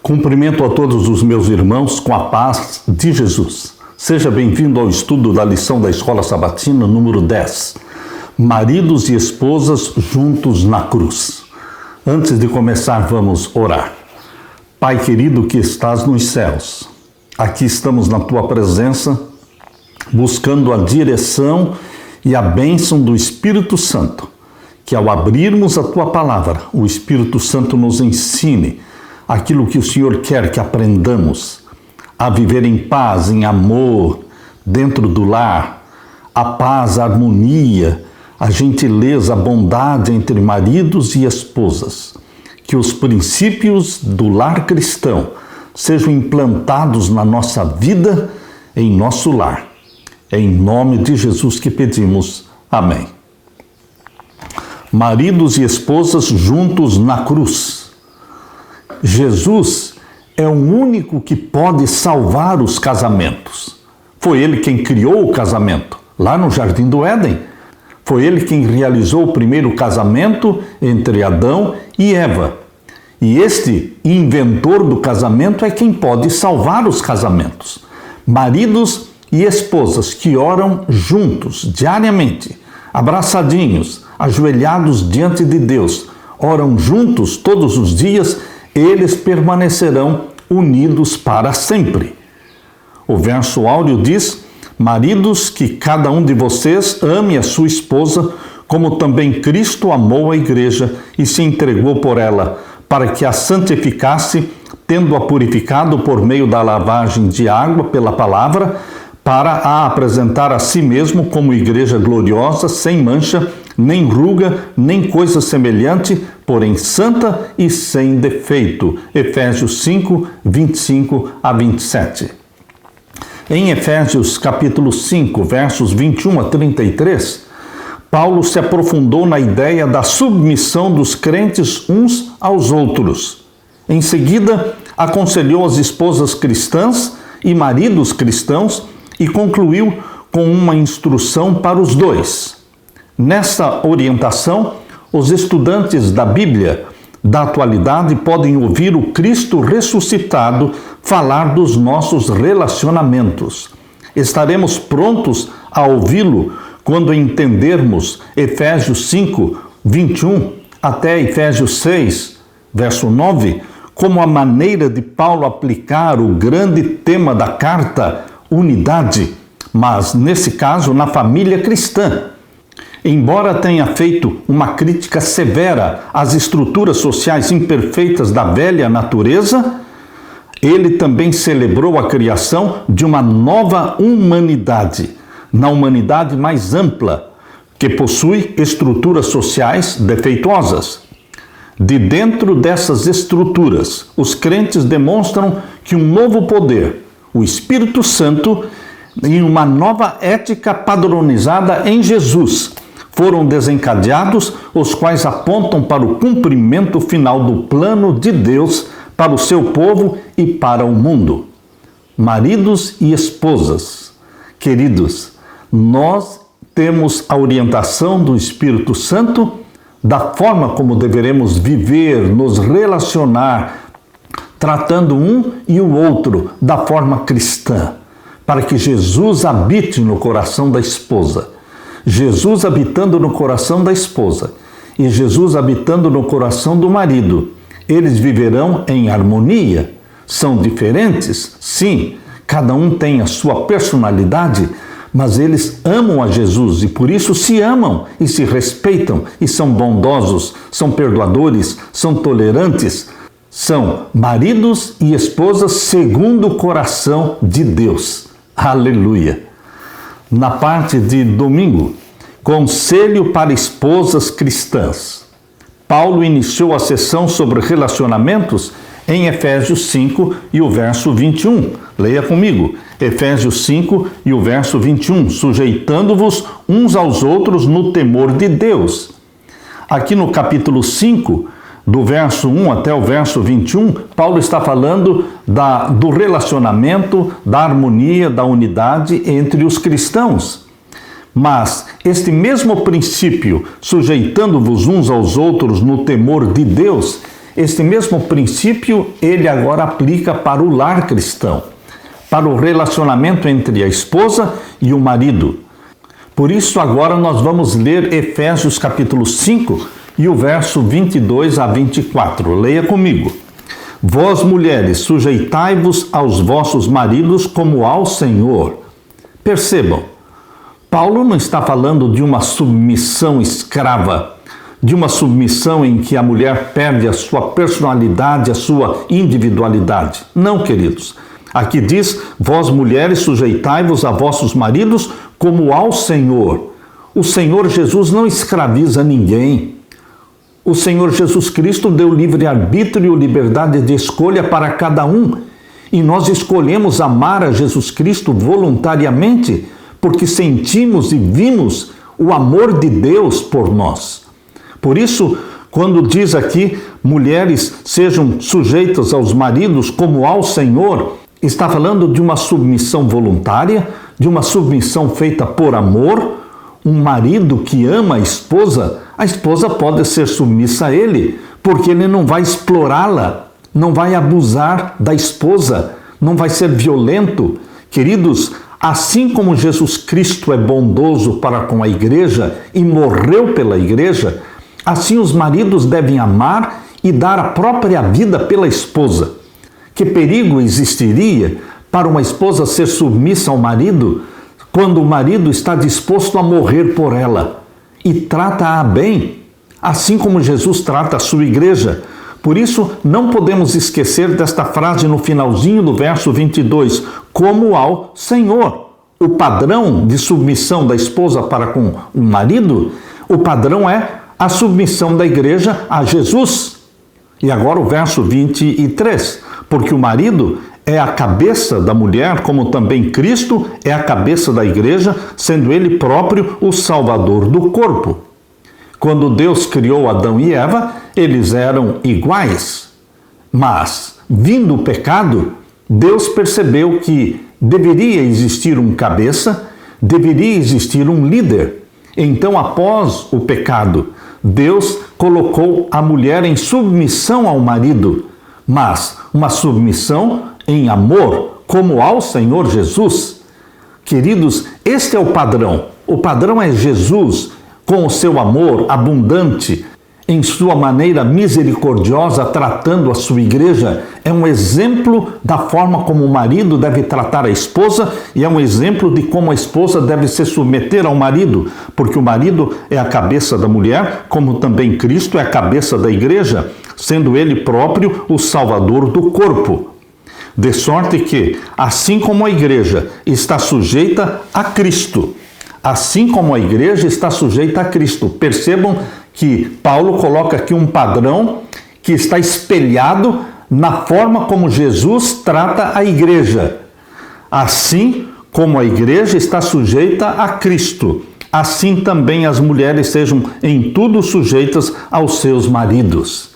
Cumprimento a todos os meus irmãos com a paz de Jesus. Seja bem-vindo ao estudo da lição da Escola Sabatina número 10. Maridos e esposas juntos na cruz. Antes de começar, vamos orar. Pai querido que estás nos céus, aqui estamos na Tua presença, buscando a direção e a bênção do Espírito Santo, que ao abrirmos a Tua palavra, o Espírito Santo nos ensine aquilo que o Senhor quer que aprendamos, a viver em paz, em amor, dentro do lar, a paz, a harmonia, a gentileza, a bondade entre maridos e esposas. Que os princípios do lar cristão sejam implantados na nossa vida, em nosso lar. É em nome de Jesus que pedimos. Amém. Maridos e esposas juntos na cruz. Jesus é o único que pode salvar os casamentos. Foi Ele quem criou o casamento, lá no Jardim do Éden. Foi Ele quem realizou o primeiro casamento entre Adão e Eva. E este inventor do casamento é quem pode salvar os casamentos. Maridos e esposas que oram juntos, diariamente, abraçadinhos, ajoelhados diante de Deus, oram juntos todos os dias, eles permanecerão unidos para sempre. O verso áureo diz: maridos, que cada um de vocês ame a sua esposa, como também Cristo amou a igreja e se entregou por ela, para que a santificasse, tendo-a purificado por meio da lavagem de água pela palavra, para a apresentar a si mesmo como igreja gloriosa, sem mancha, nem ruga, nem coisa semelhante, porém santa e sem defeito. Efésios 5, 25 a 27. Em Efésios capítulo 5, versos 21 a 33, Paulo se aprofundou na ideia da submissão dos crentes uns aos outros. Em seguida, aconselhou as esposas cristãs e maridos cristãos e concluiu com uma instrução para os dois. Nessa orientação, os estudantes da Bíblia da atualidade podem ouvir o Cristo ressuscitado falar dos nossos relacionamentos. Estaremos prontos a ouvi-lo quando entendermos Efésios 5, 21 até Efésios 6, verso 9, como a maneira de Paulo aplicar o grande tema da carta, unidade, mas nesse caso na família cristã. Embora tenha feito uma crítica severa às estruturas sociais imperfeitas da velha natureza, ele também celebrou a criação de uma nova humanidade, na humanidade mais ampla, que possui estruturas sociais defeituosas. De dentro dessas estruturas, os crentes demonstram que um novo poder, o Espírito Santo, e uma nova ética padronizada em Jesus, foram desencadeados, os quais apontam para o cumprimento final do plano de Deus para o seu povo e para o mundo. Maridos e esposas, queridos, nós temos a orientação do Espírito Santo da forma como deveremos viver, nos relacionar, tratando um e o outro da forma cristã, para que Jesus habite no coração da esposa. Jesus habitando no coração da esposa e Jesus habitando no coração do marido, eles viverão em harmonia. São diferentes? Sim, cada um tem a sua personalidade, mas eles amam a Jesus e por isso se amam e se respeitam e são bondosos, são perdoadores, são tolerantes, são maridos e esposas segundo o coração de Deus. Aleluia! Na parte de domingo, conselho para esposas cristãs. Paulo iniciou a sessão sobre relacionamentos em Efésios 5 e o verso 21. Leia comigo. Efésios 5 e o verso 21. Sujeitando-vos uns aos outros no temor de Deus. Aqui no capítulo 5, do verso 1 até o verso 21, Paulo está falando do relacionamento, da harmonia, da unidade entre os cristãos. Mas este mesmo princípio, sujeitando-vos uns aos outros no temor de Deus, este mesmo princípio ele agora aplica para o lar cristão, para o relacionamento entre a esposa e o marido. Por isso agora nós vamos ler Efésios capítulo 5 e o verso 22 a 24. Leia comigo. Vós, mulheres, sujeitai-vos aos vossos maridos como ao Senhor. Percebam, Paulo não está falando de uma submissão escrava, de uma submissão em que a mulher perde a sua personalidade, a sua individualidade. Não, queridos. Aqui diz, vós, mulheres, sujeitai-vos a vossos maridos como ao Senhor. O Senhor Jesus não escraviza ninguém. O Senhor Jesus Cristo deu livre-arbítrio e liberdade de escolha para cada um. E nós escolhemos amar a Jesus Cristo voluntariamente, porque sentimos e vimos o amor de Deus por nós. Por isso, quando diz aqui, mulheres sejam sujeitas aos maridos como ao Senhor, está falando de uma submissão voluntária, de uma submissão feita por amor. Um marido que ama a esposa pode ser submissa a ele, porque ele não vai explorá-la, não vai abusar da esposa, não vai ser violento. Queridos, assim como Jesus Cristo é bondoso para com a igreja e morreu pela igreja, assim os maridos devem amar e dar a própria vida pela esposa. Que perigo existiria para uma esposa ser submissa ao marido quando o marido está disposto a morrer por ela e trata-a bem, assim como Jesus trata a sua igreja? Por isso, não podemos esquecer desta frase no finalzinho do verso 22, como ao Senhor. O padrão de submissão da esposa para com o marido, o padrão é a submissão da igreja a Jesus. E agora o verso 23, porque o marido é a cabeça da mulher, como também Cristo é a cabeça da igreja, sendo ele próprio o salvador do corpo. Quando Deus criou Adão e Eva, eles eram iguais. Mas, vindo o pecado, Deus percebeu que deveria existir um cabeça, deveria existir um líder. Então, após o pecado, Deus colocou a mulher em submissão ao marido, mas uma submissão em amor, como ao Senhor Jesus. Queridos, este é o padrão. O padrão é Jesus, com o seu amor abundante, em sua maneira misericordiosa, tratando a sua igreja. É um exemplo da forma como o marido deve tratar a esposa e é um exemplo de como a esposa deve se submeter ao marido, porque o marido é a cabeça da mulher, como também Cristo é a cabeça da igreja, sendo ele próprio o salvador do corpo. De sorte que, assim como a igreja está sujeita a Cristo, assim como a igreja está sujeita a Cristo. Percebam que Paulo coloca aqui um padrão que está espelhado na forma como Jesus trata a igreja. Assim como a igreja está sujeita a Cristo, assim também as mulheres sejam em tudo sujeitas aos seus maridos.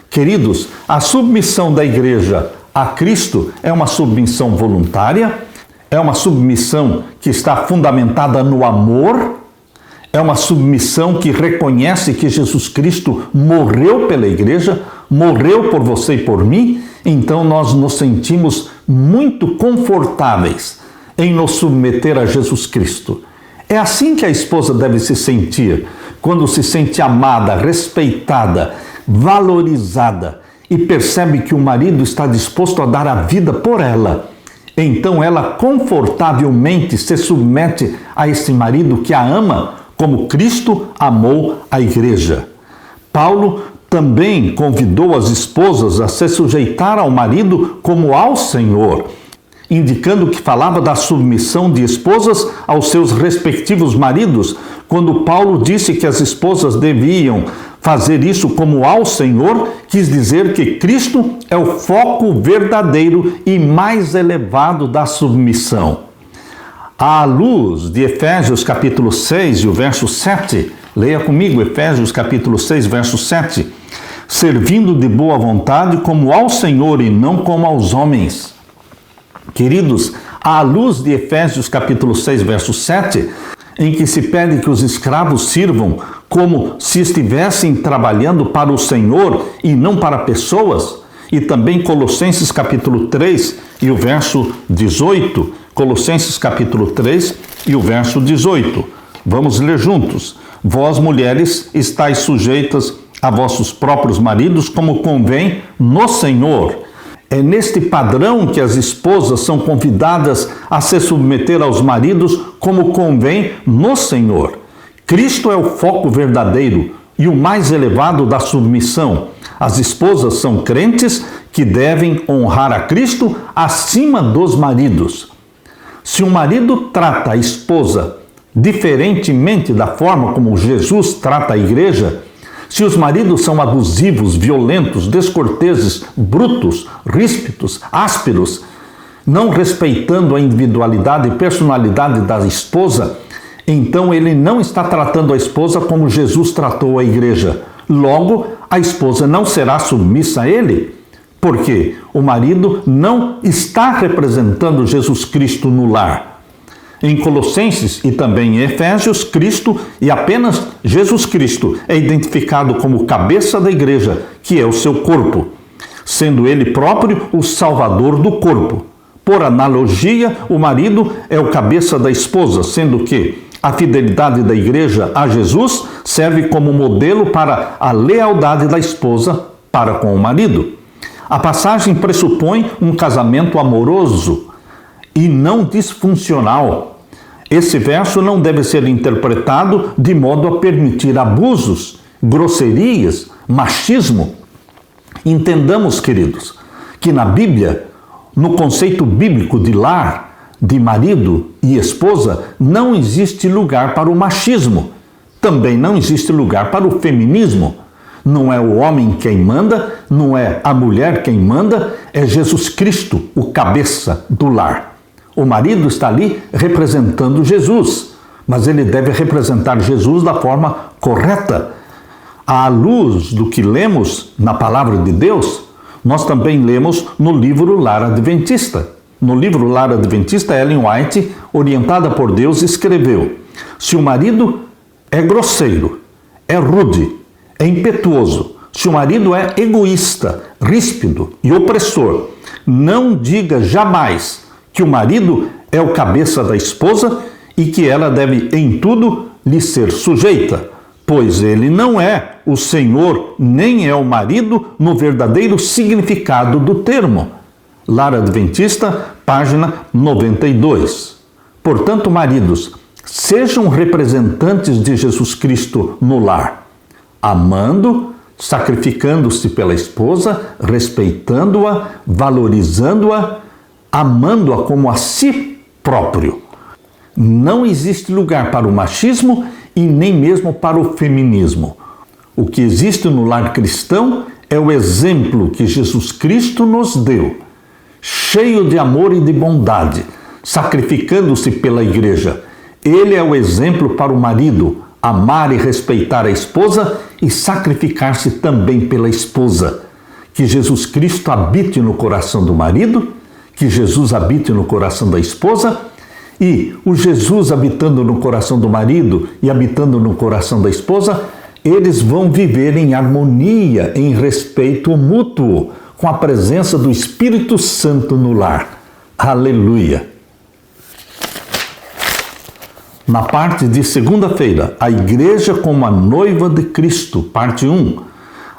Queridos, a submissão da igreja a Cristo é uma submissão voluntária, é uma submissão que está fundamentada no amor, é uma submissão que reconhece que Jesus Cristo morreu pela igreja, morreu por você e por mim, então nós nos sentimos muito confortáveis em nos submeter a Jesus Cristo. É assim que a esposa deve se sentir, quando se sente amada, respeitada, valorizada e percebe que o marido está disposto a dar a vida por ela. Então ela confortavelmente se submete a esse marido que a ama, como Cristo amou a igreja. Paulo também convidou as esposas a se sujeitar ao marido como ao Senhor, indicando que falava da submissão de esposas aos seus respectivos maridos, quando Paulo disse que as esposas deviam fazer isso como ao Senhor, quis dizer que Cristo é o foco verdadeiro e mais elevado da submissão. À luz de Efésios capítulo 6 e o verso 7, leia comigo Efésios capítulo 6, verso 7, servindo de boa vontade como ao Senhor e não como aos homens. Queridos, à luz de Efésios capítulo 6, verso 7, em que se pede que os escravos sirvam como se estivessem trabalhando para o Senhor e não para pessoas. E também Colossenses capítulo 3 e o verso 18. Colossenses capítulo 3 e o verso 18. Vamos ler juntos. Vós, mulheres, estáis sujeitas a vossos próprios maridos, como convém no Senhor. É neste padrão que as esposas são convidadas a se submeter aos maridos, como convém no Senhor. Cristo é o foco verdadeiro e o mais elevado da submissão. As esposas são crentes que devem honrar a Cristo acima dos maridos. Se o marido trata a esposa diferentemente da forma como Jesus trata a igreja, se os maridos são abusivos, violentos, descorteses, brutos, ríspidos, ásperos, não respeitando a individualidade e personalidade da esposa, então ele não está tratando a esposa como Jesus tratou a igreja. Logo, a esposa não será submissa a ele, porque o marido não está representando Jesus Cristo no lar. Em Colossenses e também em Efésios, Cristo e apenas Jesus Cristo é identificado como cabeça da igreja, que é o seu corpo, sendo ele próprio o salvador do corpo. Por analogia, o marido é o cabeça da esposa, sendo que a fidelidade da igreja a Jesus serve como modelo para a lealdade da esposa para com o marido. A passagem pressupõe um casamento amoroso e não disfuncional. Esse verso não deve ser interpretado de modo a permitir abusos, grosserias, machismo. Entendamos, queridos, que na Bíblia, no conceito bíblico de lar, de marido e esposa, não existe lugar para o machismo. Também não existe lugar para o feminismo. Não é o homem quem manda, não é a mulher quem manda, é Jesus Cristo, o cabeça do lar. O marido está ali representando Jesus, mas ele deve representar Jesus da forma correta. À luz do que lemos na palavra de Deus, nós também lemos no livro Lar Adventista. No livro Lar Adventista, Ellen White, orientada por Deus, escreveu: se o marido é grosseiro, é rude, é impetuoso, se o marido é egoísta, ríspido e opressor, não diga jamais que o marido é o cabeça da esposa e que ela deve em tudo lhe ser sujeita, pois ele não é o Senhor, nem é o marido no verdadeiro significado do termo. Lar Adventista, página 92. Portanto, maridos, sejam representantes de Jesus Cristo no lar, amando, sacrificando-se pela esposa, respeitando-a, valorizando-a, amando-a como a si próprio. Não existe lugar para o machismo e nem mesmo para o feminismo. O que existe no lar cristão é o exemplo que Jesus Cristo nos deu, cheio de amor e de bondade, sacrificando-se pela igreja. Ele é o exemplo para o marido, amar e respeitar a esposa e sacrificar-se também pela esposa. Que Jesus Cristo habite no coração do marido, que Jesus habite no coração da esposa, e o Jesus habitando no coração do marido e habitando no coração da esposa, eles vão viver em harmonia, em respeito mútuo, com a presença do Espírito Santo no lar. Aleluia! Na parte de segunda-feira, a Igreja como a noiva de Cristo, parte 1.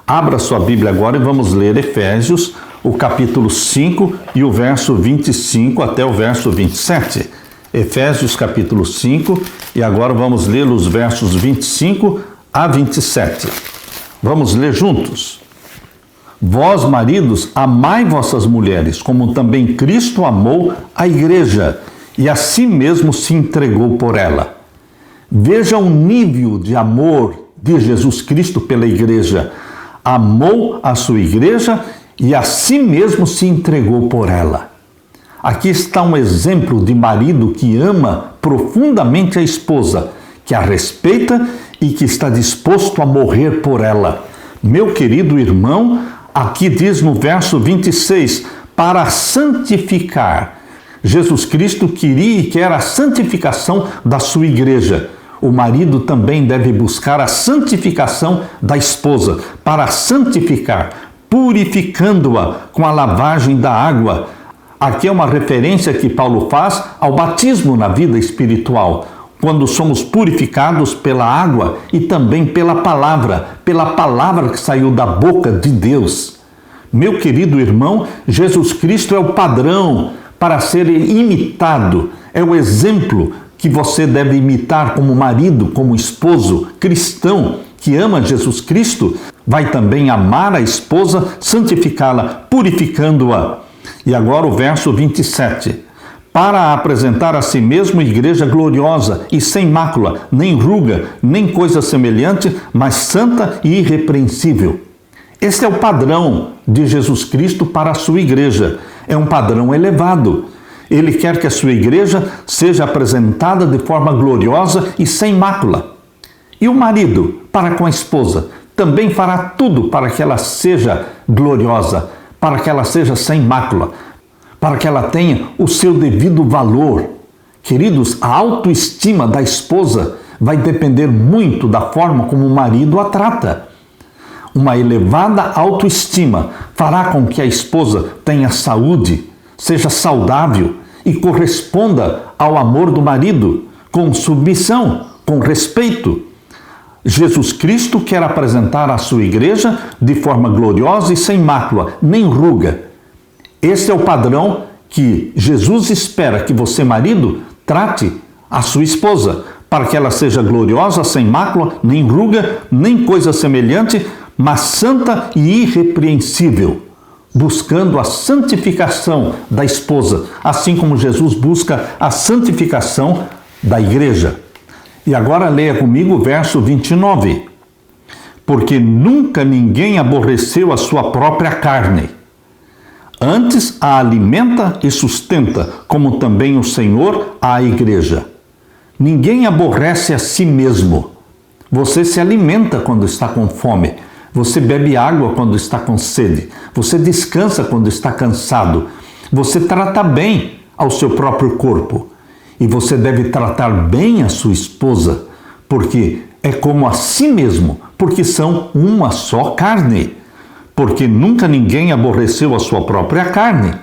Abra sua Bíblia agora e vamos ler Efésios, o capítulo 5 e o verso 25 até o verso 27. Efésios capítulo 5 e agora vamos ler os versos 25 a 27. Vamos ler juntos. Vós, maridos, amai vossas mulheres, como também Cristo amou a igreja e a si mesmo se entregou por ela. Veja o nível de amor de Jesus Cristo pela igreja. Amou a sua igreja e a si mesmo se entregou por ela. Aqui está um exemplo de marido que ama profundamente a esposa, que a respeita e que está disposto a morrer por ela. Meu querido irmão, aqui diz no verso 26, para santificar. Jesus Cristo queria e quer a santificação da sua igreja. O marido também deve buscar a santificação da esposa, para santificar, purificando-a com a lavagem da água. Aqui é uma referência que Paulo faz ao batismo na vida espiritual, quando somos purificados pela água e também pela palavra que saiu da boca de Deus. Meu querido irmão, Jesus Cristo é o padrão para ser imitado, é o exemplo que você deve imitar como marido, como esposo cristão que ama Jesus Cristo, vai também amar a esposa, santificá-la, purificando-a. E agora o verso 27. Para apresentar a si mesmo igreja gloriosa e sem mácula, nem ruga, nem coisa semelhante, mas santa e irrepreensível. Esse é o padrão de Jesus Cristo para a sua igreja. É um padrão elevado. Ele quer que a sua igreja seja apresentada de forma gloriosa e sem mácula. E o marido, para com a esposa, também fará tudo para que ela seja gloriosa, para que ela seja sem mácula, para que ela tenha o seu devido valor. Queridos, a autoestima da esposa vai depender muito da forma como o marido a trata. Uma elevada autoestima fará com que a esposa tenha saúde, seja saudável e corresponda ao amor do marido, com submissão, com respeito. Jesus Cristo quer apresentar a sua igreja de forma gloriosa e sem mácula, nem ruga. Esse é o padrão que Jesus espera que você, marido, trate a sua esposa, para que ela seja gloriosa, sem mácula, nem ruga, nem coisa semelhante, mas santa e irrepreensível, buscando a santificação da esposa, assim como Jesus busca a santificação da igreja. E agora leia comigo o verso 29. Porque nunca ninguém aborreceu a sua própria carne. Antes a alimenta e sustenta, como também o Senhor à igreja. Ninguém aborrece a si mesmo. Você se alimenta quando está com fome. Você bebe água quando está com sede. Você descansa quando está cansado. Você trata bem ao seu próprio corpo. E você deve tratar bem a sua esposa, porque é como a si mesmo, porque são uma só carne. Porque nunca ninguém aborreceu a sua própria carne.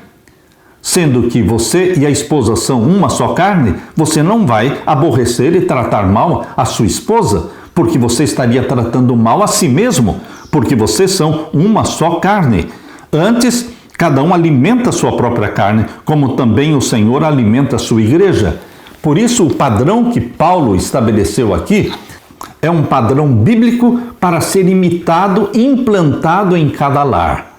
Sendo que você e a esposa são uma só carne, você não vai aborrecer e tratar mal a sua esposa, porque você estaria tratando mal a si mesmo, porque vocês são uma só carne. Antes, cada um alimenta a sua própria carne, como também o Senhor alimenta a sua igreja. Por isso, o padrão que Paulo estabeleceu aqui é um padrão bíblico para ser imitado e implantado em cada lar.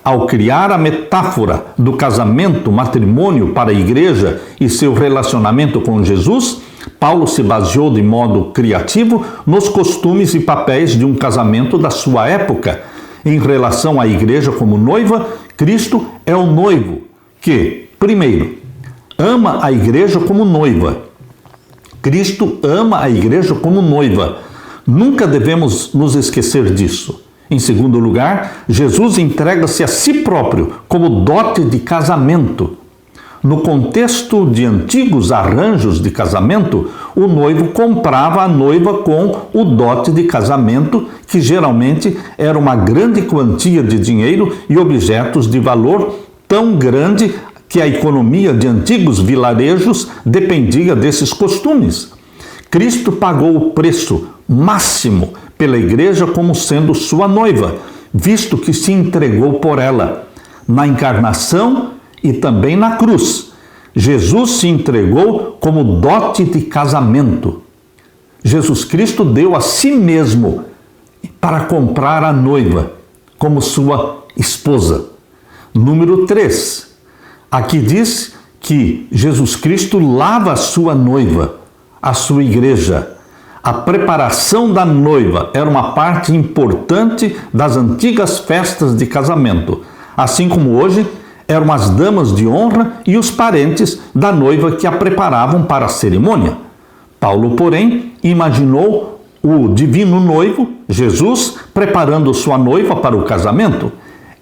Ao criar a metáfora do casamento, matrimônio para a igreja e seu relacionamento com Jesus, Paulo se baseou de modo criativo nos costumes e papéis de um casamento da sua época. Em relação à igreja como noiva, Cristo é o noivo que, primeiro, ama a igreja como noiva. Cristo ama a igreja como noiva. Nunca devemos nos esquecer disso. Em segundo lugar, Jesus entrega-se a si próprio como dote de casamento. No contexto de antigos arranjos de casamento, o noivo comprava a noiva com o dote de casamento, que geralmente era uma grande quantia de dinheiro e objetos de valor tão grande que a economia de antigos vilarejos dependia desses costumes. Cristo pagou o preço máximo pela igreja como sendo sua noiva, visto que se entregou por ela, na encarnação e também na cruz. Jesus se entregou como dote de casamento. Jesus Cristo deu a si mesmo para comprar a noiva como sua esposa. Número 3. Aqui diz que Jesus Cristo lava a sua noiva, a sua igreja. A preparação da noiva era uma parte importante das antigas festas de casamento, assim como hoje eram as damas de honra e os parentes da noiva que a preparavam para a cerimônia. Paulo, porém, imaginou o divino noivo, Jesus, preparando sua noiva para o casamento.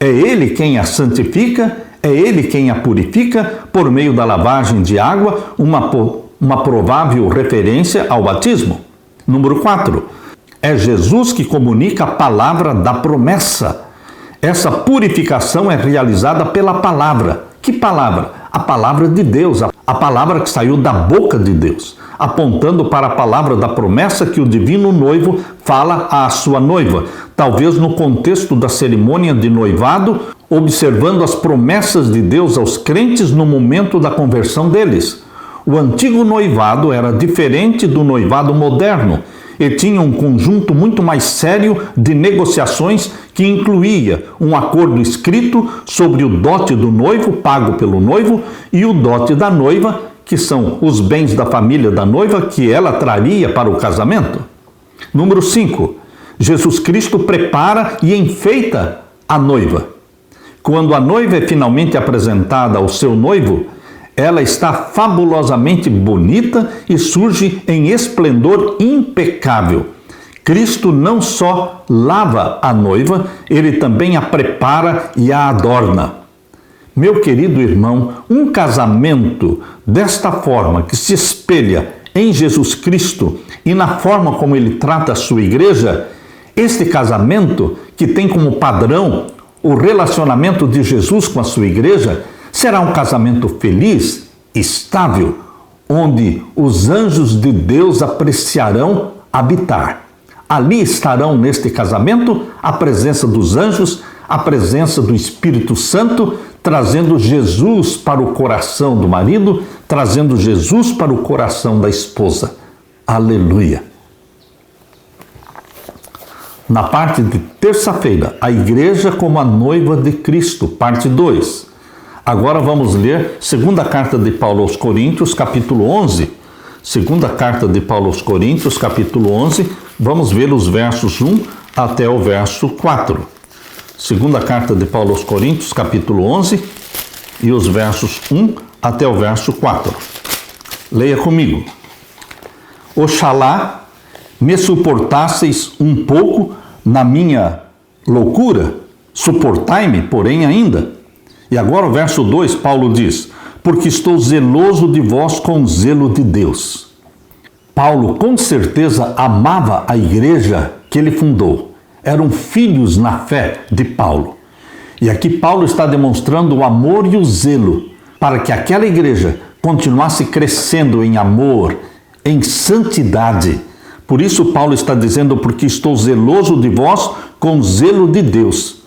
É ele quem a santifica, É Ele quem a purifica por meio da lavagem de água, uma provável referência ao batismo. Número 4. É Jesus que comunica a palavra da promessa. Essa purificação é realizada pela palavra. Que palavra? A palavra de Deus, a palavra que saiu da boca de Deus, apontando para a palavra da promessa que o divino noivo fala à sua noiva, talvez no contexto da cerimônia de noivado, observando as promessas de Deus aos crentes no momento da conversão deles. O antigo noivado era diferente do noivado moderno e tinha um conjunto muito mais sério de negociações que incluía um acordo escrito sobre o dote do noivo, pago pelo noivo, e o dote da noiva, que são os bens da família da noiva que ela traria para o casamento. Número 5. Jesus Cristo prepara e enfeita a noiva. Quando a noiva é finalmente apresentada ao seu noivo, ela está fabulosamente bonita e surge em esplendor impecável. Cristo não só lava a noiva, ele também a prepara e a adorna. Meu querido irmão, um casamento desta forma, que se espelha em Jesus Cristo e na forma como ele trata a sua igreja, este casamento que tem como padrão o relacionamento de Jesus com a sua igreja, será um casamento feliz, estável, onde os anjos de Deus apreciarão habitar. Ali estarão neste casamento a presença dos anjos, a presença do Espírito Santo, trazendo Jesus para o coração do marido, trazendo Jesus para o coração da esposa. Aleluia! Na parte de terça-feira, a igreja como a noiva de Cristo, parte 2. Agora vamos ler segunda carta de Paulo aos Coríntios, capítulo 11. Segunda carta de Paulo aos Coríntios, capítulo 11. Vamos ver os versos 1 até o verso 4. Segunda carta de Paulo aos Coríntios, capítulo 11, e os versos 1 até o verso 4. Leia comigo. Oxalá me suportasseis um pouco na minha loucura, suportai-me, porém, ainda. E agora o verso 2, Paulo diz, porque estou zeloso de vós com o zelo de Deus. Paulo com certeza amava a igreja que ele fundou. Eram filhos na fé de Paulo. E aqui Paulo está demonstrando o amor e o zelo para que aquela igreja continuasse crescendo em amor, em santidade. Por isso Paulo está dizendo, porque estou zeloso de vós com o zelo de Deus,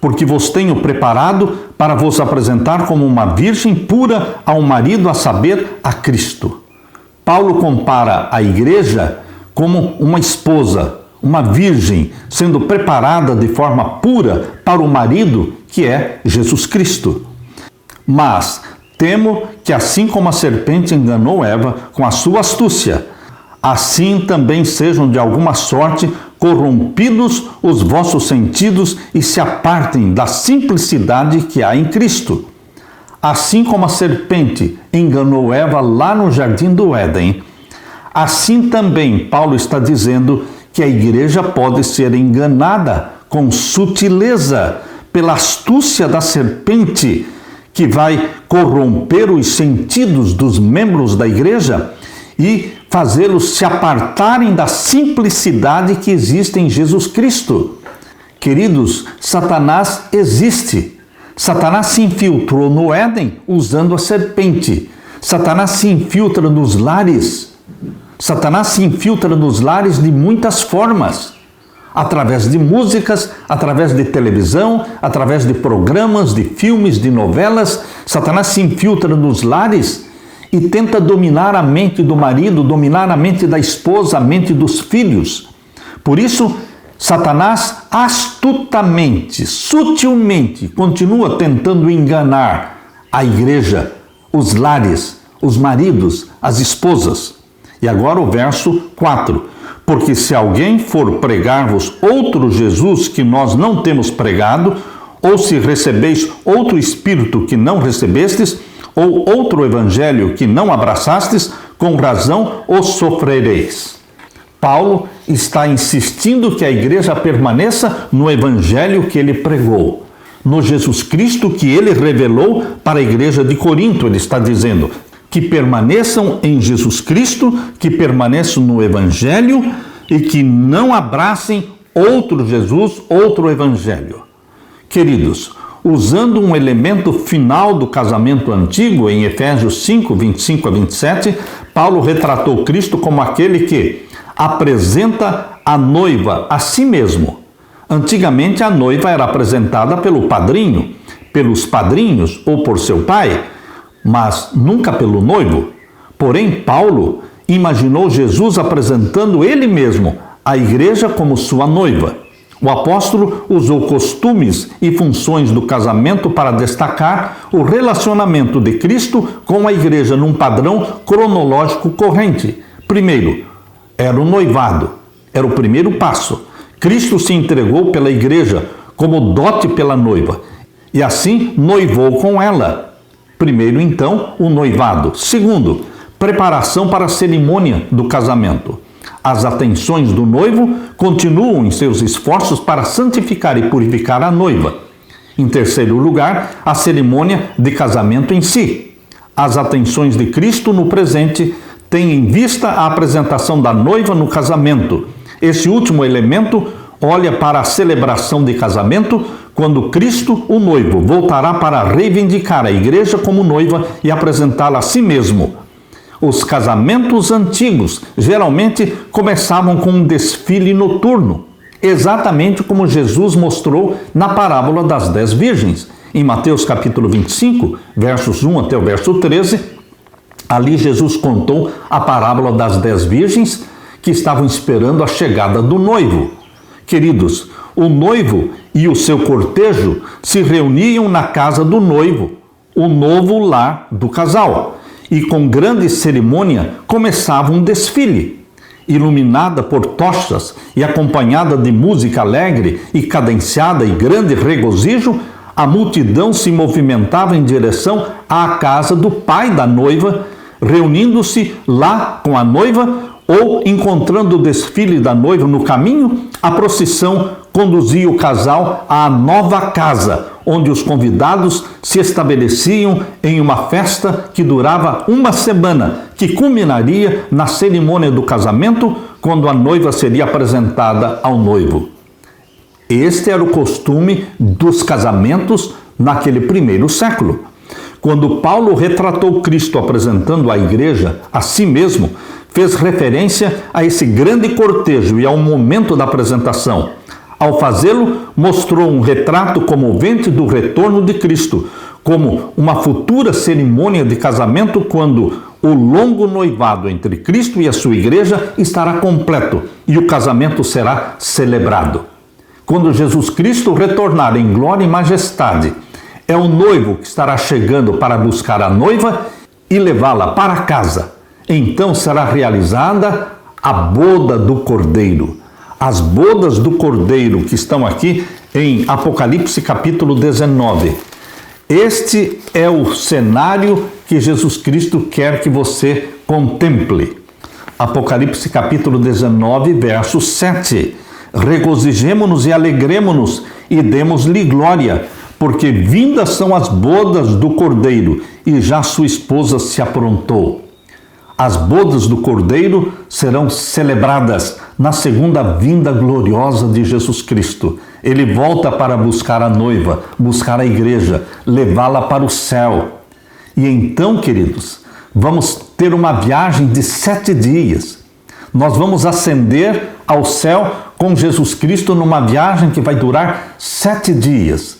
porque vos tenho preparado para vos apresentar como uma virgem pura ao marido, a saber, a Cristo. Paulo compara a igreja como uma esposa, uma virgem, sendo preparada de forma pura para o marido, que é Jesus Cristo. Mas temo que assim como a serpente enganou Eva com a sua astúcia, assim também sejam de alguma sorte corrompidos os vossos sentidos e se apartem da simplicidade que há em Cristo. Assim como a serpente enganou Eva lá no jardim do Éden, assim também Paulo está dizendo que a igreja pode ser enganada com sutileza pela astúcia da serpente, que vai corromper os sentidos dos membros da igreja e fazê-los se apartarem da simplicidade que existe em Jesus Cristo. Queridos, Satanás existe. Satanás se infiltrou no Éden usando a serpente. Satanás se infiltra nos lares. Satanás se infiltra nos lares de muitas formas. Através de músicas, através de televisão, através de programas, de filmes, de novelas. Satanás se infiltra nos lares e tenta dominar a mente do marido, dominar a mente da esposa, a mente dos filhos. Por isso, Satanás astutamente, sutilmente, continua tentando enganar a igreja, os lares, os maridos, as esposas. E agora o verso 4. Porque se alguém for pregar-vos outro Jesus que nós não temos pregado, ou se recebeis outro Espírito que não recebestes, ou outro evangelho que não abraçastes, com razão o sofrereis. Paulo está insistindo que a igreja permaneça no evangelho que ele pregou, no Jesus Cristo que ele revelou para a igreja de Corinto. Ele está dizendo que permaneçam em Jesus Cristo, que permaneçam no Evangelho e que não abracem outro Jesus, outro Evangelho. Queridos, usando um elemento final do casamento antigo, em Efésios 5, 25 a 27, Paulo retratou Cristo como aquele que apresenta a noiva a si mesmo. Antigamente a noiva era apresentada pelo padrinho, pelos padrinhos ou por seu pai, mas nunca pelo noivo. Porém, Paulo imaginou Jesus apresentando ele mesmo à igreja como sua noiva. O apóstolo usou costumes e funções do casamento para destacar o relacionamento de Cristo com a igreja num padrão cronológico corrente. Primeiro, era o noivado, era o primeiro passo. Cristo se entregou pela igreja como dote pela noiva e assim noivou com ela. Primeiro, então, o noivado. Segundo, preparação para a cerimônia do casamento. As atenções do noivo continuam em seus esforços para santificar e purificar a noiva. Em terceiro lugar, a cerimônia de casamento em si. As atenções de Cristo no presente têm em vista a apresentação da noiva no casamento. Esse último elemento olha para a celebração de casamento, quando Cristo, o noivo, voltará para reivindicar a igreja como noiva e apresentá-la a si mesmo. Os casamentos antigos geralmente começavam com um desfile noturno, exatamente como Jesus mostrou na parábola das 10 virgens. Em Mateus capítulo 25, versos 1 até o verso 13, ali Jesus contou a parábola das 10 virgens que estavam esperando a chegada do noivo. Queridos, o noivo e o seu cortejo se reuniam na casa do noivo, o novo lar do casal, e com grande cerimônia começava um desfile. Iluminada por tochas e acompanhada de música alegre e cadenciada e grande regozijo, a multidão se movimentava em direção à casa do pai da noiva, reunindo-se lá com a noiva ou encontrando o desfile da noiva no caminho. A procissão conduzia o casal à nova casa, onde os convidados se estabeleciam em uma festa que durava uma semana, que culminaria na cerimônia do casamento, quando a noiva seria apresentada ao noivo. Este era o costume dos casamentos naquele primeiro século. Quando Paulo retratou Cristo apresentando à igreja a si mesmo, fez referência a esse grande cortejo e ao momento da apresentação. Ao fazê-lo, mostrou um retrato comovente do retorno de Cristo, como uma futura cerimônia de casamento, quando o longo noivado entre Cristo e a sua igreja estará completo e o casamento será celebrado. Quando Jesus Cristo retornar em glória e majestade, é o noivo que estará chegando para buscar a noiva e levá-la para casa. Então será realizada a boda do Cordeiro. As bodas do Cordeiro que estão aqui em Apocalipse capítulo 19. Este é o cenário que Jesus Cristo quer que você contemple. Apocalipse capítulo 19, verso 7. Regozijemo-nos e alegremo-nos e demos-lhe glória, porque vindas são as bodas do Cordeiro e já sua esposa se aprontou. As bodas do Cordeiro serão celebradas na segunda vinda gloriosa de Jesus Cristo. Ele volta para buscar a noiva, buscar a igreja, levá-la para o céu. E então, queridos, vamos ter uma viagem de 7 dias. Nós vamos ascender ao céu com Jesus Cristo numa viagem que vai durar 7 dias,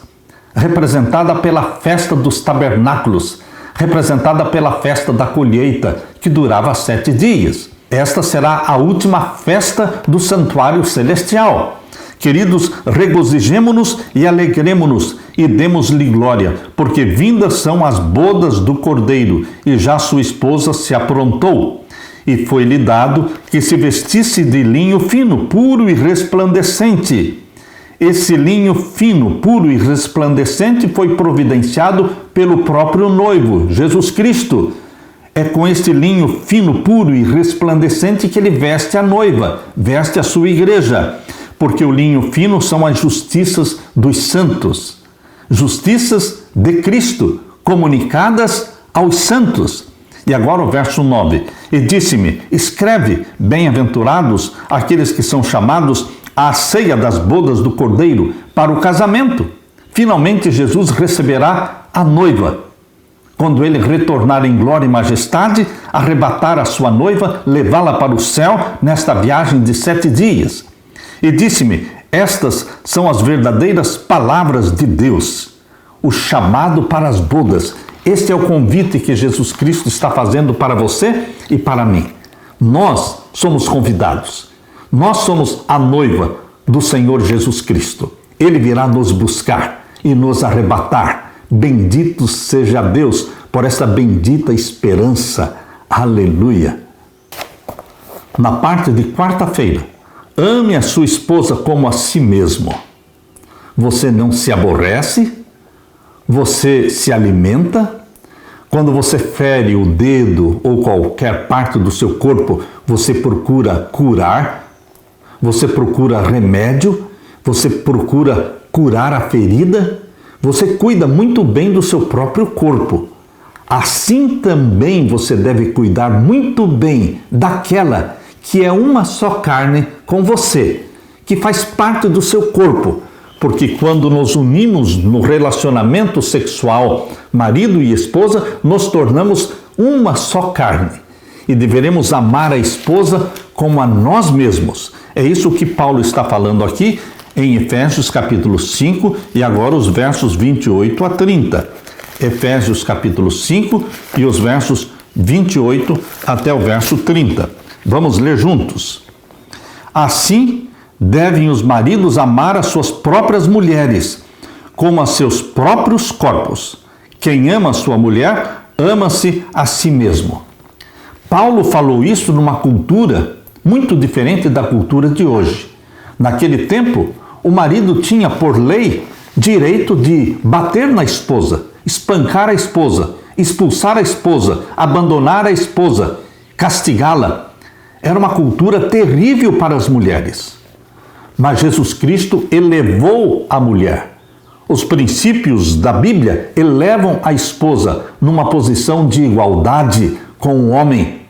representada pela festa dos tabernáculos, representada pela festa da colheita, que durava 7 dias. Esta será a última festa do santuário celestial. Queridos, regozijemo-nos e alegremo-nos e demos-lhe glória, porque vindas são as bodas do Cordeiro e já sua esposa se aprontou. E foi-lhe dado que se vestisse de linho fino, puro e resplandecente. Esse linho fino, puro e resplandecente foi providenciado pelo próprio noivo, Jesus Cristo. É com este linho fino, puro e resplandecente que ele veste a noiva, veste a sua igreja, porque o linho fino são as justiças dos santos. justiças de Cristo, comunicadas aos santos. E agora o verso 9. E disse-me, escreve, bem-aventurados aqueles que são chamados à ceia das bodas do Cordeiro para o casamento. Finalmente Jesus receberá a noiva. Quando ele retornar em glória e majestade, arrebatar a sua noiva, levá-la para o céu nesta viagem de 7 dias. E disse-me, estas são as verdadeiras palavras de Deus, o chamado para as bodas. Este é o convite que Jesus Cristo está fazendo para você e para mim. Nós somos convidados. Nós somos a noiva do Senhor Jesus Cristo. Ele virá nos buscar e nos arrebatar. Bendito seja Deus por essa bendita esperança. Aleluia! Na parte de quarta-feira, ame a sua esposa como a si mesmo. Você não se aborrece, você se alimenta. Quando você fere o dedo ou qualquer parte do seu corpo, você procura curar, você procura remédio, você procura curar a ferida, você cuida muito bem do seu próprio corpo. Assim também você deve cuidar muito bem daquela que é uma só carne com você, que faz parte do seu corpo. Porque quando nos unimos no relacionamento sexual, marido e esposa, nos tornamos uma só carne. E deveremos amar a esposa como a nós mesmos. É isso que Paulo está falando aqui em Efésios capítulo 5 e agora os versos 28 a 30. Efésios capítulo 5 e os versos 28 até o verso 30. Vamos ler juntos. Assim, devem os maridos amar as suas próprias mulheres, como a seus próprios corpos. Quem ama a sua mulher, ama-se a si mesmo. Paulo falou isso numa cultura muito diferente da cultura de hoje. Naquele tempo, o marido tinha, por lei, direito de bater na esposa, espancar a esposa, expulsar a esposa, abandonar a esposa, castigá-la. Era uma cultura terrível para as mulheres. Mas Jesus Cristo elevou a mulher. Os princípios da Bíblia elevam a esposa numa posição de igualdade com o homem.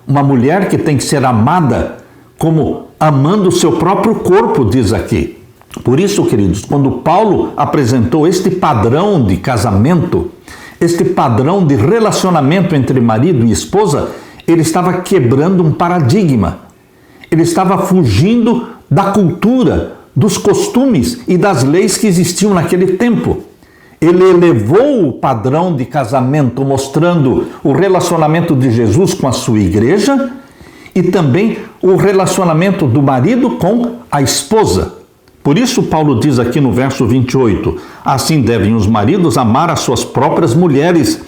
Uma mulher que tem que ser amada como amando o seu próprio corpo, diz aqui. Por isso, queridos, quando Paulo apresentou este padrão de casamento, este padrão de relacionamento entre marido e esposa, ele estava quebrando um paradigma. Ele estava fugindo da cultura, dos costumes e das leis que existiam naquele tempo. Ele elevou o padrão de casamento, mostrando o relacionamento de Jesus com a sua igreja e também o relacionamento do marido com a esposa. Por isso Paulo diz aqui no verso 28, assim devem os maridos amar as suas próprias mulheres,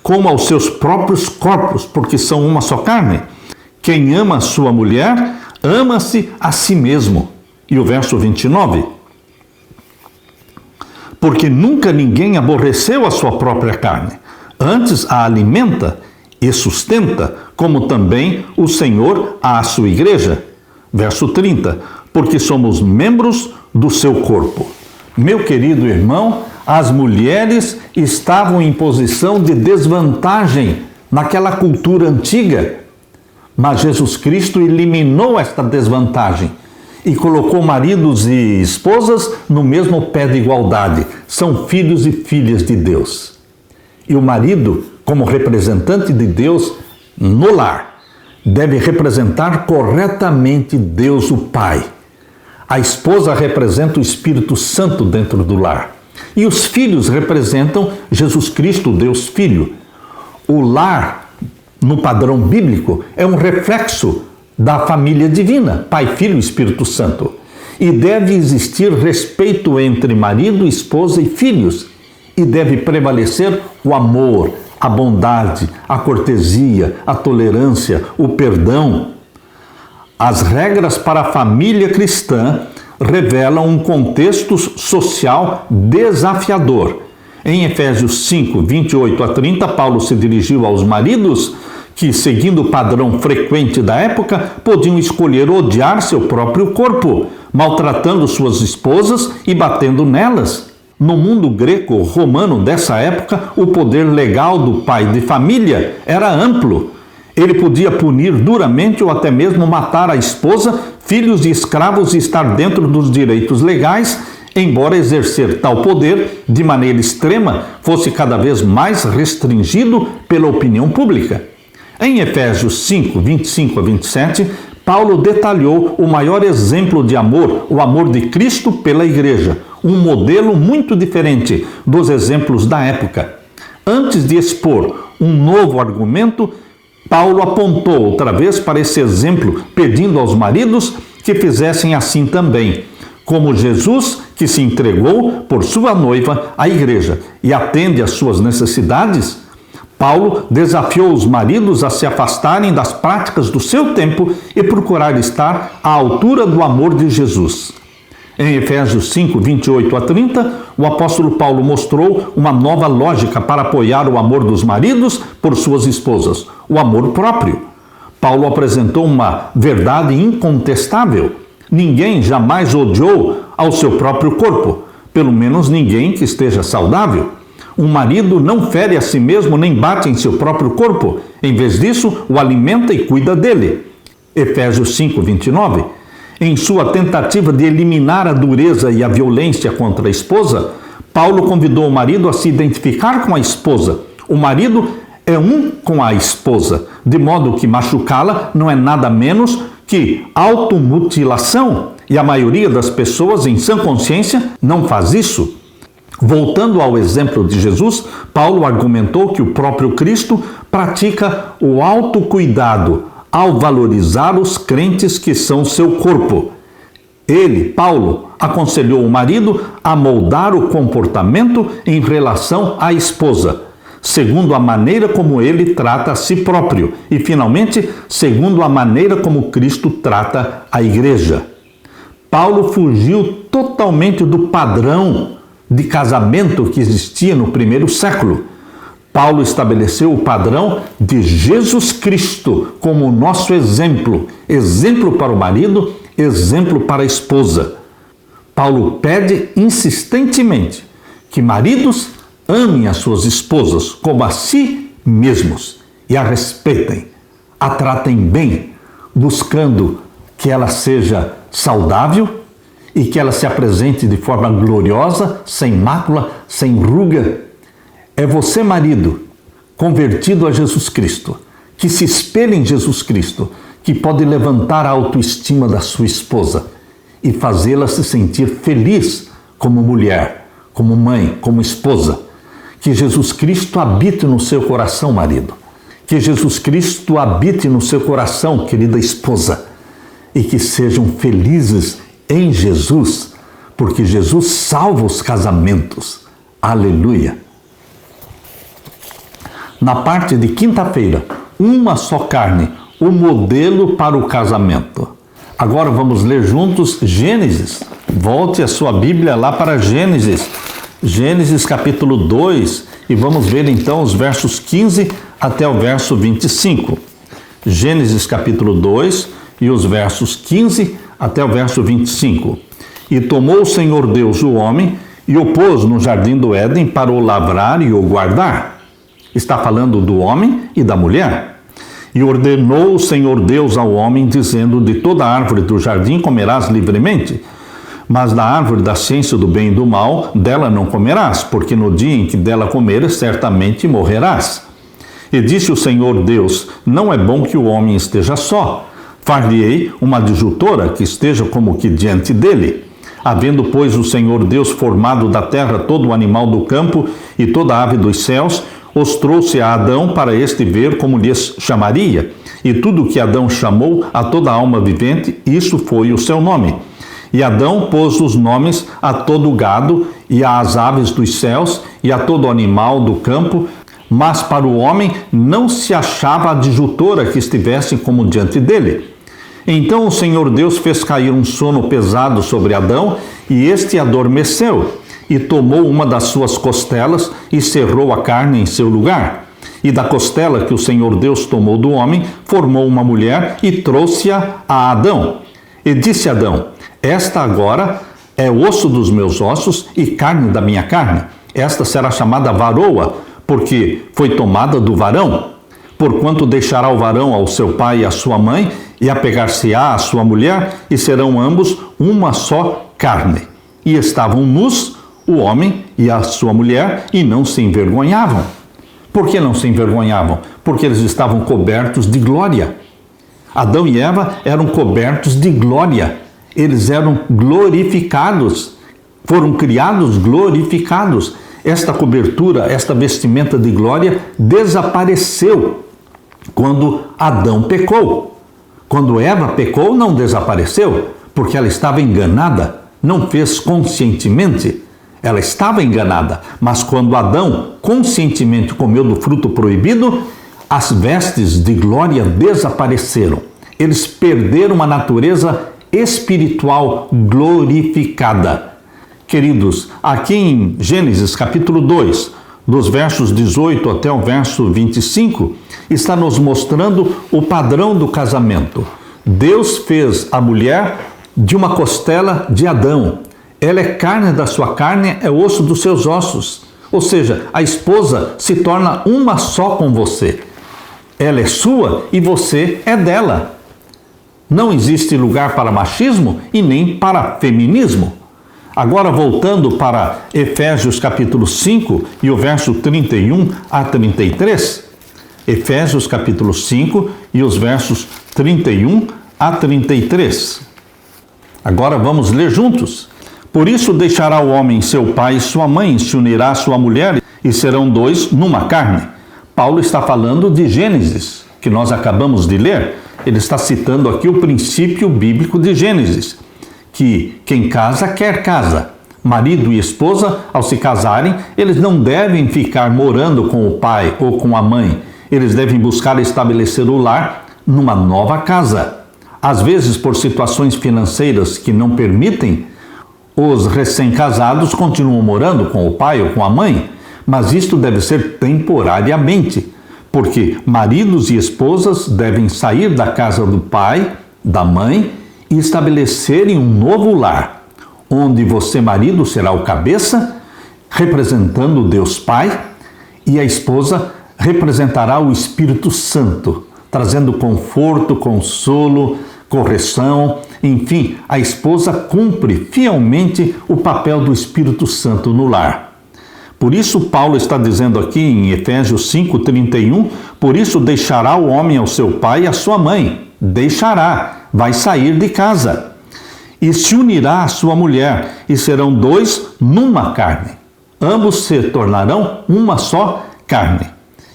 como aos seus próprios corpos, porque são uma só carne. Quem ama a sua mulher, ama-se a si mesmo. E o verso 29. Porque nunca ninguém aborreceu a sua própria carne. Antes a alimenta e sustenta, como também o Senhor à sua igreja. Verso 30. Porque somos membros do seu corpo. Meu querido irmão, as mulheres estavam em posição de desvantagem naquela cultura antiga. Mas Jesus Cristo eliminou esta desvantagem e colocou maridos e esposas no mesmo pé de igualdade. São filhos e filhas de Deus. E o marido, como representante de Deus no lar, deve representar corretamente Deus o Pai. A esposa representa o Espírito Santo dentro do lar. E os filhos representam Jesus Cristo, Deus Filho. O lar, no padrão bíblico, é um reflexo da família divina, Pai, Filho e Espírito Santo. E deve existir respeito entre marido, esposa e filhos. E deve prevalecer o amor, a bondade, a cortesia, a tolerância, o perdão. As regras para a família cristã revelam um contexto social desafiador. Em Efésios 5, 28 a 30, Paulo se dirigiu aos maridos que, seguindo o padrão frequente da época, podiam escolher odiar seu próprio corpo, maltratando suas esposas e batendo nelas. No mundo greco-romano dessa época, o poder legal do pai de família era amplo. Ele podia punir duramente ou até mesmo matar a esposa, filhos de escravos e estar dentro dos direitos legais, embora exercer tal poder de maneira extrema fosse cada vez mais restringido pela opinião pública. Em Efésios 5, 25 a 27, Paulo detalhou o maior exemplo de amor, o amor de Cristo pela igreja, um modelo muito diferente dos exemplos da época. Antes de expor um novo argumento, Paulo apontou outra vez para esse exemplo, pedindo aos maridos que fizessem assim também, como Jesus, que se entregou por sua noiva, a igreja, e atende às suas necessidades. Paulo desafiou os maridos a se afastarem das práticas do seu tempo e procurar estar à altura do amor de Jesus. Em Efésios 5, 28 a 30, o apóstolo Paulo mostrou uma nova lógica para apoiar o amor dos maridos por suas esposas, o amor próprio. Paulo apresentou uma verdade incontestável. Ninguém jamais odiou ao seu próprio corpo, pelo menos ninguém que esteja saudável. Um marido não fere a si mesmo nem bate em seu próprio corpo. Em vez disso, o alimenta e cuida dele. Efésios 5, 29. Em sua tentativa de eliminar a dureza e a violência contra a esposa, Paulo convidou o marido a se identificar com a esposa. O marido é um com a esposa, de modo que machucá-la não é nada menos que automutilação, e a maioria das pessoas em sã consciência não faz isso. Voltando ao exemplo de Jesus, Paulo argumentou que o próprio Cristo pratica o autocuidado ao valorizar os crentes que são seu corpo. Ele, Paulo, aconselhou o marido a moldar o comportamento em relação à esposa, segundo a maneira como ele trata a si próprio e, finalmente, segundo a maneira como Cristo trata a igreja. Paulo fugiu totalmente do padrão de casamento que existia no primeiro século. Paulo estabeleceu o padrão de Jesus Cristo como nosso exemplo, exemplo para o marido, exemplo para a esposa. Paulo pede insistentemente que maridos amem as suas esposas como a si mesmos e a respeitem, a tratem bem, buscando que ela seja saudável e que ela se apresente de forma gloriosa, sem mácula, sem ruga. É você, marido, convertido a Jesus Cristo, que se espelha em Jesus Cristo, que pode levantar a autoestima da sua esposa e fazê-la se sentir feliz como mulher, como mãe, como esposa. Que Jesus Cristo habite no seu coração, marido. Que Jesus Cristo habite no seu coração, querida esposa. E que sejam felizes em Jesus, porque Jesus salva os casamentos. Aleluia! Na parte de quinta-feira, uma só carne, o modelo para o casamento. Agora vamos ler juntos Gênesis. Volte a sua Bíblia lá para Gênesis. Gênesis capítulo 2 e vamos ver então os versos 15 até o verso 25. Gênesis capítulo 2 e os versos 15 até o verso 25. E tomou o Senhor Deus o homem e o pôs no jardim do Éden para o lavrar e o guardar. Está falando do homem e da mulher. E ordenou o Senhor Deus ao homem, dizendo: de toda árvore do jardim comerás livremente, mas da árvore da ciência do bem e do mal, dela não comerás, porque no dia em que dela comeres, certamente morrerás. E disse o Senhor Deus: não é bom que o homem esteja só. Far-lhe-ei uma adjutora que esteja como que diante dele. Havendo, pois, o Senhor Deus formado da terra todo o animal do campo e toda ave dos céus, os trouxe a Adão para este ver como lhes chamaria. E tudo que Adão chamou a toda alma vivente, isso foi o seu nome. E Adão pôs os nomes a todo o gado e às aves dos céus e a todo animal do campo, mas para o homem não se achava adjutora que estivesse como diante dele. Então o Senhor Deus fez cair um sono pesado sobre Adão, e este adormeceu, e tomou uma das suas costelas e cerrou a carne em seu lugar. E da costela que o Senhor Deus tomou do homem, formou uma mulher e trouxe-a a Adão. E disse Adão: esta agora é osso dos meus ossos e carne da minha carne. Esta será chamada varoa, porque foi tomada do varão. Porquanto deixará o varão ao seu pai e à sua mãe, e apegar-se-á à sua mulher, e serão ambos uma só carne. E estavam nus, o homem e a sua mulher, e não se envergonhavam. Por que não se envergonhavam? Porque eles estavam cobertos de glória. Adão e Eva eram cobertos de glória. Eles eram glorificados. Foram criados glorificados. Esta cobertura, esta vestimenta de glória desapareceu quando Adão pecou. Quando Eva pecou, não desapareceu, porque ela estava enganada, não fez conscientemente. Ela estava enganada, mas quando Adão conscientemente comeu do fruto proibido, as vestes de glória desapareceram. Eles perderam a natureza espiritual glorificada. Queridos, aqui em Gênesis capítulo 2, dos versos 18 até o verso 25, está nos mostrando o padrão do casamento. Deus fez a mulher de uma costela de Adão. Ela é carne da sua carne, é osso dos seus ossos. Ou seja, a esposa se torna uma só com você. Ela é sua e você é dela. Não existe lugar para machismo e nem para feminismo. Agora, voltando para Efésios capítulo 5 e o verso 31 a 33. Efésios capítulo 5 e os versos 31 a 33. Agora vamos ler juntos. Por isso deixará o homem seu pai e sua mãe, se unirá à sua mulher, e serão dois numa carne. Paulo está falando de Gênesis, que nós acabamos de ler. Ele está citando aqui o princípio bíblico de Gênesis, que quem casa quer casa. Marido e esposa, ao se casarem, eles não devem ficar morando com o pai ou com a mãe. Eles devem buscar estabelecer o lar numa nova casa. Às vezes, por situações financeiras que não permitem, os recém-casados continuam morando com o pai ou com a mãe, mas isto deve ser temporariamente, porque maridos e esposas devem sair da casa do pai, da mãe e estabelecerem um novo lar, onde você, marido, será o cabeça, representando Deus Pai, e a esposa representará o Espírito Santo, trazendo conforto, consolo, correção, enfim, a esposa cumpre fielmente o papel do Espírito Santo no lar. Por isso, Paulo está dizendo aqui em Efésios 5:31, por isso deixará o homem ao seu pai e à sua mãe. Deixará, vai sair de casa. E se unirá à sua mulher, e serão dois numa carne. Ambos se tornarão uma só carne.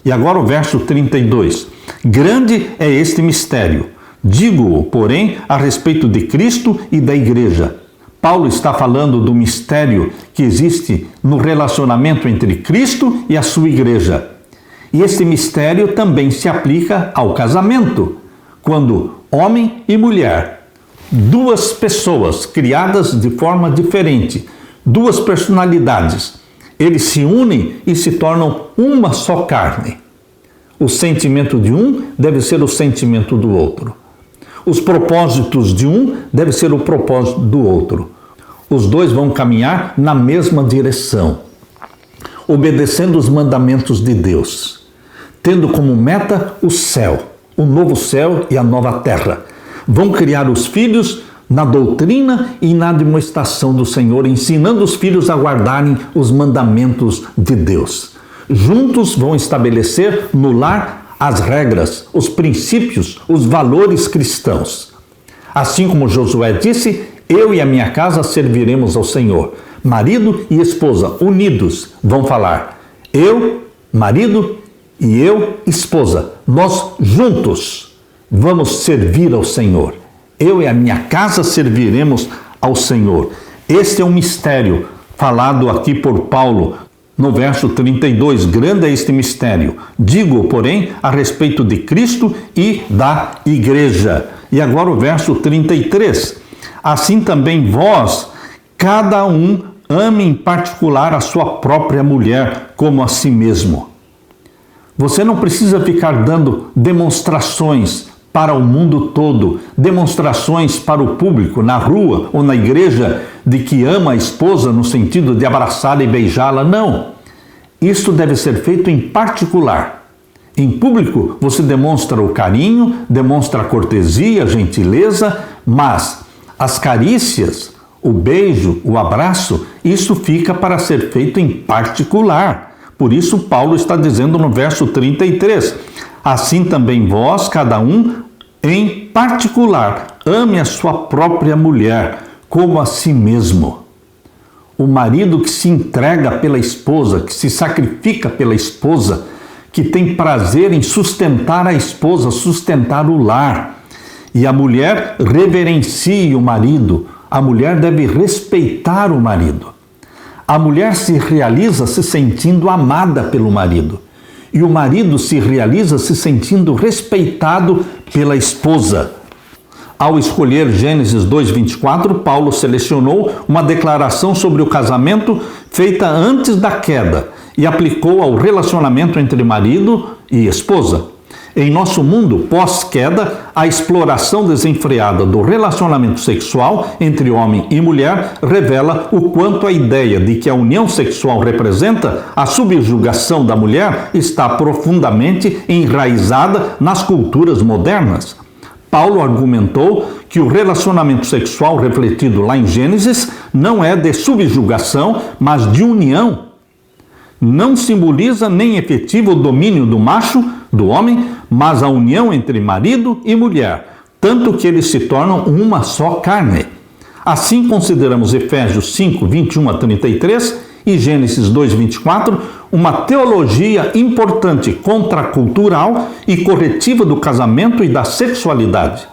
E agora o verso 32. Grande é este mistério. Digo-o, porém, a respeito de Cristo e da igreja. Paulo está falando do mistério que existe no relacionamento entre Cristo e a sua igreja. E este mistério também se aplica ao casamento, quando homem e mulher, duas pessoas criadas de forma diferente, duas personalidades, eles se unem e se tornam uma só carne. O sentimento de um deve ser o sentimento do outro. Os propósitos de um devem ser o propósito do outro. Os dois vão caminhar na mesma direção, obedecendo os mandamentos de Deus, tendo como meta o céu, o novo céu e a nova terra. Vão criar os filhos na doutrina e na admoestação do Senhor, ensinando os filhos a guardarem os mandamentos de Deus. Juntos vão estabelecer no lar as regras, os princípios, os valores cristãos. Assim como Josué disse, eu e a minha casa serviremos ao Senhor. Marido e esposa unidos vão falar, eu, marido, e eu, esposa, nós juntos vamos servir ao Senhor. Eu e a minha casa serviremos ao Senhor. Este é um mistério falado aqui por Paulo no verso 32. Grande é este mistério. Digo, porém, a respeito de Cristo e da igreja. E agora o verso 33. Assim também vós, cada um, ame em particular a sua própria mulher como a si mesmo. Você não precisa ficar dando demonstrações para o mundo todo, demonstrações para o público, na rua ou na igreja, de que ama a esposa no sentido de abraçá-la e beijá-la. Não. Isso deve ser feito em particular. Em público, você demonstra o carinho, demonstra a cortesia, a gentileza, mas as carícias, o beijo, o abraço, isso fica para ser feito em particular. Por isso, Paulo está dizendo no verso 33, assim também vós, cada um, em particular, ame a sua própria mulher como a si mesmo. O marido que se entrega pela esposa, que se sacrifica pela esposa, que tem prazer em sustentar a esposa, sustentar o lar. E a mulher reverencie o marido. A mulher deve respeitar o marido. A mulher se realiza se sentindo amada pelo marido. E o marido se realiza se sentindo respeitado pela esposa. Ao escolher Gênesis 2:24, Paulo selecionou uma declaração sobre o casamento feita antes da queda e aplicou ao relacionamento entre marido e esposa. Em nosso mundo pós-queda, a exploração desenfreada do relacionamento sexual entre homem e mulher revela o quanto a ideia de que a união sexual representa a subjugação da mulher está profundamente enraizada nas culturas modernas. Paulo argumentou que o relacionamento sexual refletido lá em Gênesis não é de subjugação, mas de união. Não simboliza nem efetivo o domínio do macho, do homem, mas a união entre marido e mulher, tanto que eles se tornam uma só carne. Assim consideramos Efésios 5:21-33 e Gênesis 2:24 uma teologia importante contracultural e corretiva do casamento e da sexualidade.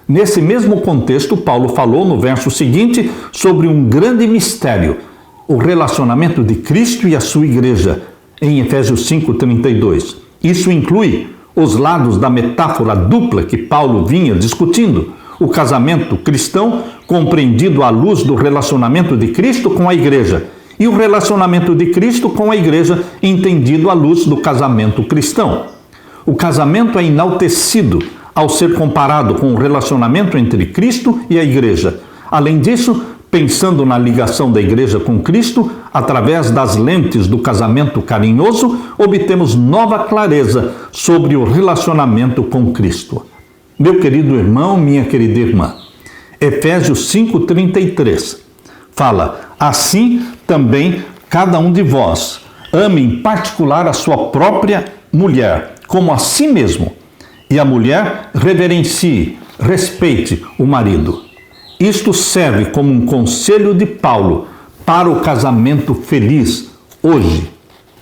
Nesse mesmo contexto, Paulo falou no verso seguinte sobre um grande mistério, o relacionamento de Cristo e a sua igreja, em Efésios 5:32. Isso inclui os lados da metáfora dupla que Paulo vinha discutindo, o casamento cristão compreendido à luz do relacionamento de Cristo com a igreja, e o relacionamento de Cristo com a igreja entendido à luz do casamento cristão. O casamento é enaltecido ao ser comparado com o relacionamento entre Cristo e a igreja. Além disso, pensando na ligação da igreja com Cristo, através das lentes do casamento carinhoso, obtemos nova clareza sobre o relacionamento com Cristo. Meu querido irmão, minha querida irmã, Efésios 5:33 fala, assim também cada um de vós ame em particular a sua própria mulher, como a si mesmo, e a mulher reverencie, respeite o marido. Isto serve como um conselho de Paulo para o casamento feliz hoje.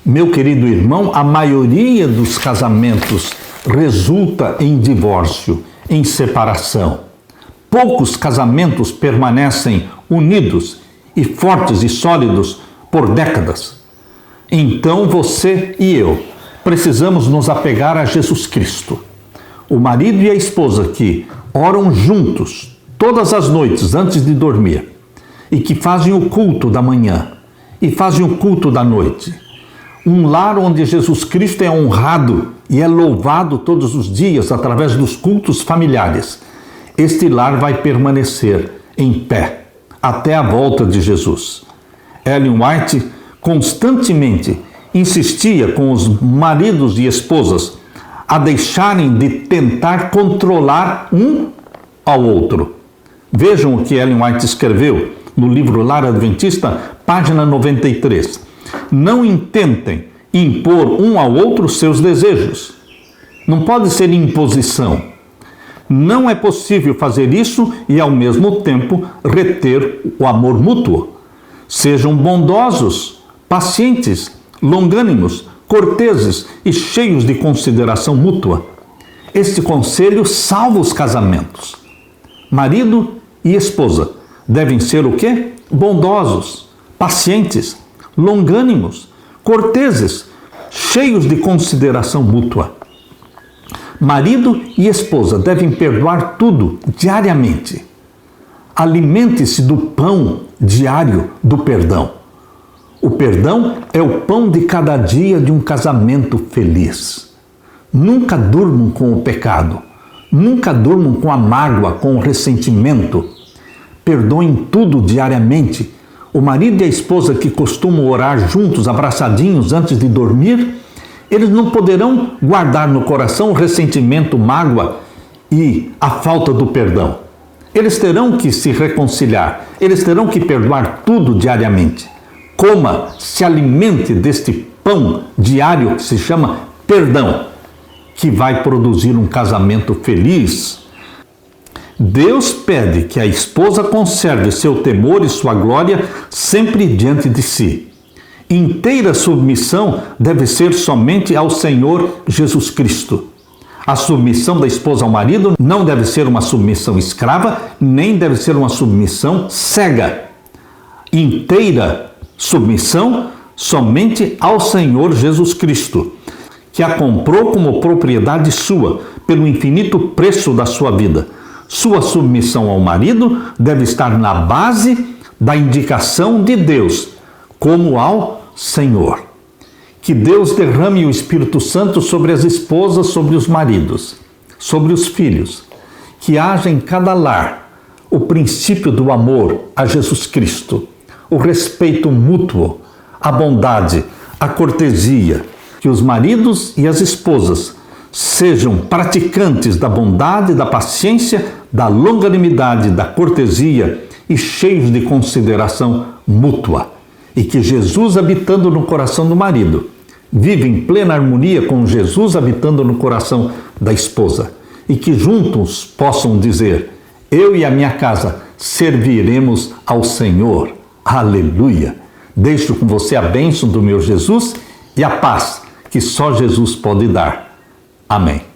Meu querido irmão, a maioria dos casamentos resulta em divórcio, em separação. Poucos casamentos permanecem unidos e fortes e sólidos por décadas. Então você e eu precisamos nos apegar a Jesus Cristo. O marido e a esposa que oram juntos todas as noites antes de dormir e que fazem o culto da manhã e fazem o culto da noite. Um lar onde Jesus Cristo é honrado e é louvado todos os dias através dos cultos familiares. Este lar vai permanecer em pé até a volta de Jesus. Ellen White constantemente insistia com os maridos e esposas a deixarem de tentar controlar um ao outro. Vejam o que Ellen White escreveu no livro Lar Adventista, página 93. Não intentem impor um ao outro seus desejos. Não pode ser imposição. Não é possível fazer isso e, ao mesmo tempo, reter o amor mútuo. Sejam bondosos, pacientes, longânimos, corteses e cheios de consideração mútua. Este conselho salva os casamentos. Marido e esposa devem ser o quê? Bondosos, pacientes, longânimos, corteses, cheios de consideração mútua. Marido e esposa devem perdoar tudo diariamente. Alimente-se do pão diário do perdão. O perdão é o pão de cada dia de um casamento feliz. Nunca durmam com o pecado. Nunca durmam com a mágoa, com o ressentimento. Perdoem tudo diariamente. O marido e a esposa que costumam orar juntos, abraçadinhos antes de dormir, eles não poderão guardar no coração o ressentimento, mágoa e a falta do perdão. Eles terão que se reconciliar, eles terão que perdoar tudo diariamente. Coma, se alimente deste pão diário que se chama perdão, que vai produzir um casamento feliz. Deus pede que a esposa conserve seu temor e sua glória sempre diante de si. Inteira submissão deve ser somente ao Senhor Jesus Cristo. A submissão da esposa ao marido não deve ser uma submissão escrava, nem deve ser uma submissão cega. Inteira submissão somente ao Senhor Jesus Cristo, que a comprou como propriedade sua, pelo infinito preço da sua vida. Sua submissão ao marido deve estar na base da indicação de Deus, como ao Senhor. Que Deus derrame o Espírito Santo sobre as esposas, sobre os maridos, sobre os filhos. Que haja em cada lar o princípio do amor a Jesus Cristo, o respeito mútuo, a bondade, a cortesia. Que os maridos e as esposas sejam praticantes da bondade, da paciência, da longanimidade, da cortesia e cheios de consideração mútua. E que Jesus, habitando no coração do marido, vive em plena harmonia com Jesus habitando no coração da esposa. E que juntos possam dizer: eu e a minha casa serviremos ao Senhor. Aleluia! Deixo com você a bênção do meu Jesus e a paz que só Jesus pode dar. Amém.